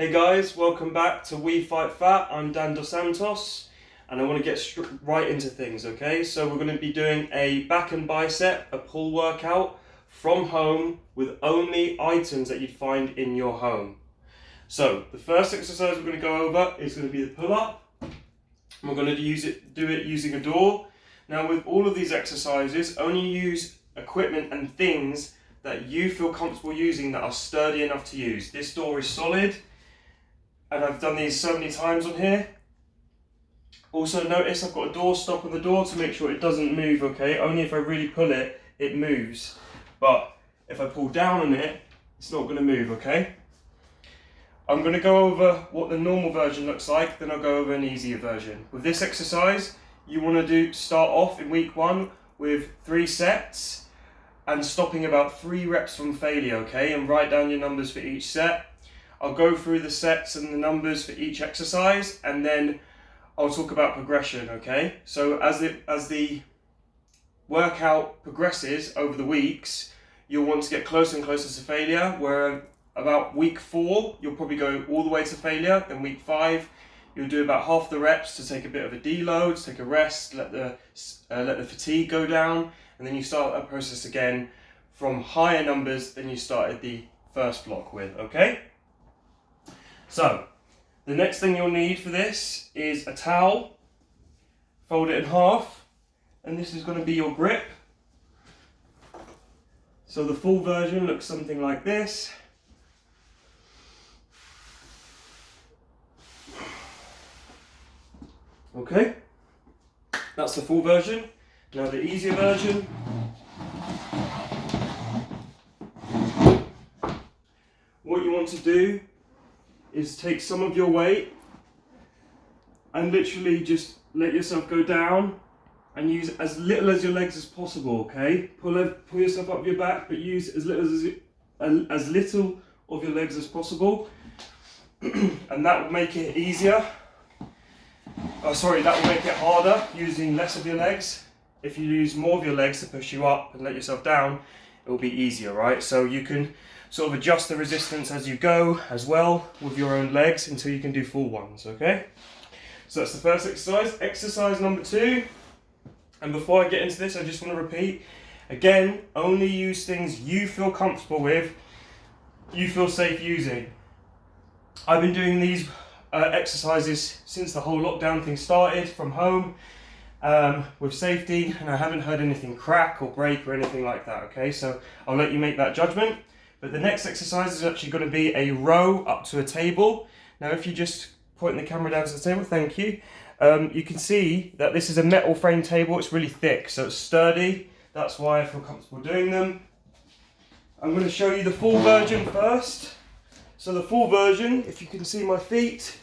Hey guys, welcome back to We Fight Fat. I'm Dan Dos Santos and I want to get right into things, okay? So we're going to be doing a back and bicep, a pull workout from home with only items that you'd find in your home. So the first exercise we're going to go over is going to be the pull up. We're going to do it using a door. Now with all of these exercises, only use equipment and things that you feel comfortable using that are sturdy enough to use. This door is solid. And I've done these so many times on here. Also notice I've got a door stop on the door to make sure it doesn't move, okay? Only if I really pull it, it moves. But if I pull down on it, it's not gonna move, okay? I'm gonna go over what the normal version looks like, then I'll go over an easier version. With this exercise, you wanna start off in week 1 with 3 sets and stopping about 3 reps from failure, okay? And write down your numbers for each set. I'll go through the sets and the numbers for each exercise and then I'll talk about progression, okay? So as the workout progresses over the weeks, you'll want to get closer and closer to failure, where about week 4, you'll probably go all the way to failure. Then week 5, you'll do about half the reps to take a bit of a deload, to take a rest, let the fatigue go down, and then you start that process again from higher numbers than you started the first block with, okay? So, the next thing you'll need for this is a towel, fold it in half, and this is going to be your grip. So the full version looks something like this. Okay, that's the full version. Now the easier version. What you want to do is take some of your weight and literally just let yourself go down and use as little as your legs as possible, okay? Pull yourself up your back, but use as little of your legs as possible. And that will make it easier. That will make it harder using less of your legs. If you use more of your legs to push you up and let yourself down, it will be easier, right? So you can sort of adjust the resistance as you go as well with your own legs until you can do full ones, okay? So that's the first exercise. Exercise number 2, and before I get into this, I just want to repeat, again, only use things you feel comfortable with, you feel safe using. I've been doing these exercises since the whole lockdown thing started from home with safety, and I haven't heard anything crack or break or anything like that, okay? So I'll let you make that judgment. But the next exercise is actually going to be a row up to a table. Now if you just point the camera down to the table, thank you. You can see that this is a metal frame table. It's really thick, so it's sturdy. That's why I feel comfortable doing them. I'm going to show you the full version first. So the full version, if you can see my feet,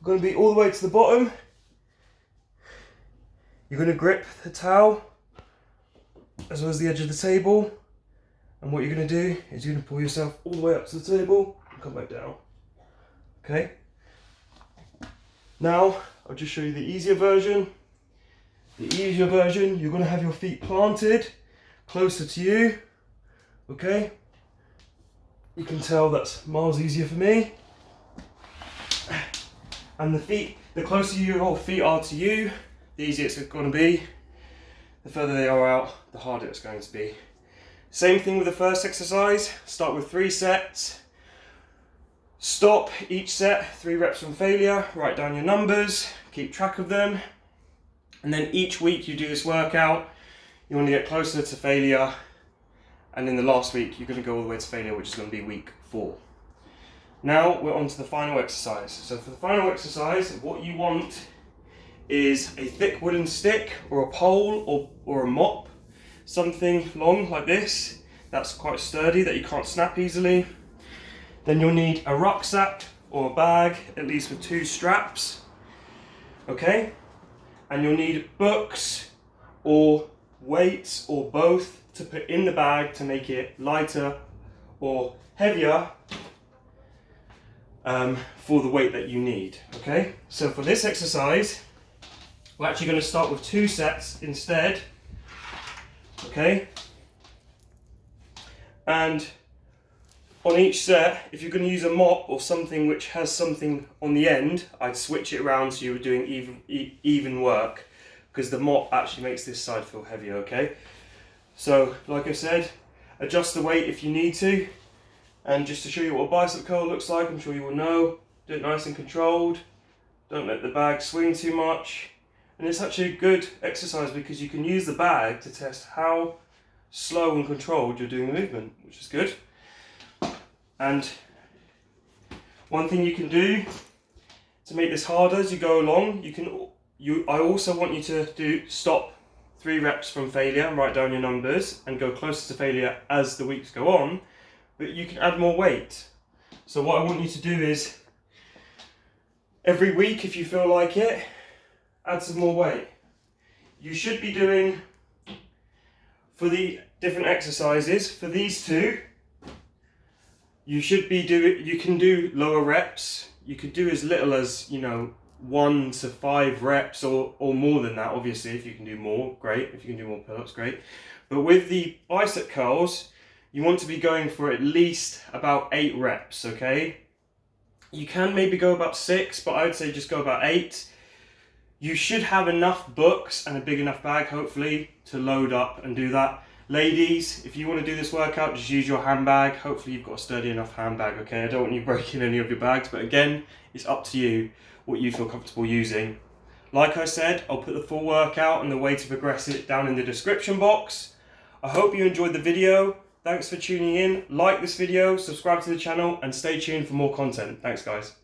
are going to be all the way to the bottom. You're going to grip the towel as well as the edge of the table. And what you're going to do is you're going to pull yourself all the way up to the table and come back down. Okay? Now, I'll just show you the easier version. The easier version, you're going to have your feet planted closer to you. Okay? You can tell that's miles easier for me. And the closer your feet are to you, the easier it's going to be. The further they are out, the harder it's going to be. Same thing with the first exercise. Start with 3 sets. Stop each set 3 reps from failure. Write down your numbers. Keep track of them. And then each week you do this workout. You want to get closer to failure. And in the last week you're going to go all the way to failure, which is going to be week 4. Now we're on to the final exercise. So for the final exercise, what you want is a thick wooden stick or a pole or a mop. Something long like this, that's quite sturdy, that you can't snap easily. Then you'll need a rucksack or a bag, at least with 2 straps, okay? And you'll need books or weights or both to put in the bag to make it lighter or heavier for the weight that you need, okay? So for this exercise, we're actually going to start with 2 sets instead. Okay, and On each set, if you're going to use a mop or something which has something on the end, I'd switch it around so you were doing even work, because the mop actually makes this side feel heavier, okay? So, like I said, adjust the weight if you need to. And just to show you what a bicep curl looks like, I'm sure you will know, do it nice and controlled. Don't let the bag swing too much. And it's actually a good exercise because you can use the bag to test how slow and controlled you're doing the movement, which is good. And one thing you can do to make this harder as you go along, I also want you to stop 3 reps from failure and write down your numbers and go closer to failure as the weeks go on, but you can add more weight. So what I want you to do is, every week if you feel like it, add some more weight. You should be doing, for the different exercises, for these 2, you can do lower reps. You could do as little as, 1 to 5 reps or more than that, obviously. If you can do more, great. If you can do more pull-ups, great. But with the bicep curls, you want to be going for at least about 8 reps, okay? You can maybe go about 6, but I would say just go about 8. You should have enough books and a big enough bag, hopefully, to load up and do that. Ladies, if you want to do this workout, just use your handbag. Hopefully you've got a sturdy enough handbag, okay? I don't want you breaking any of your bags, but again, it's up to you what you feel comfortable using. Like I said, I'll put the full workout and the way to progress it down in the description box. I hope you enjoyed the video. Thanks for tuning in. Like this video, subscribe to the channel, and stay tuned for more content. Thanks, guys.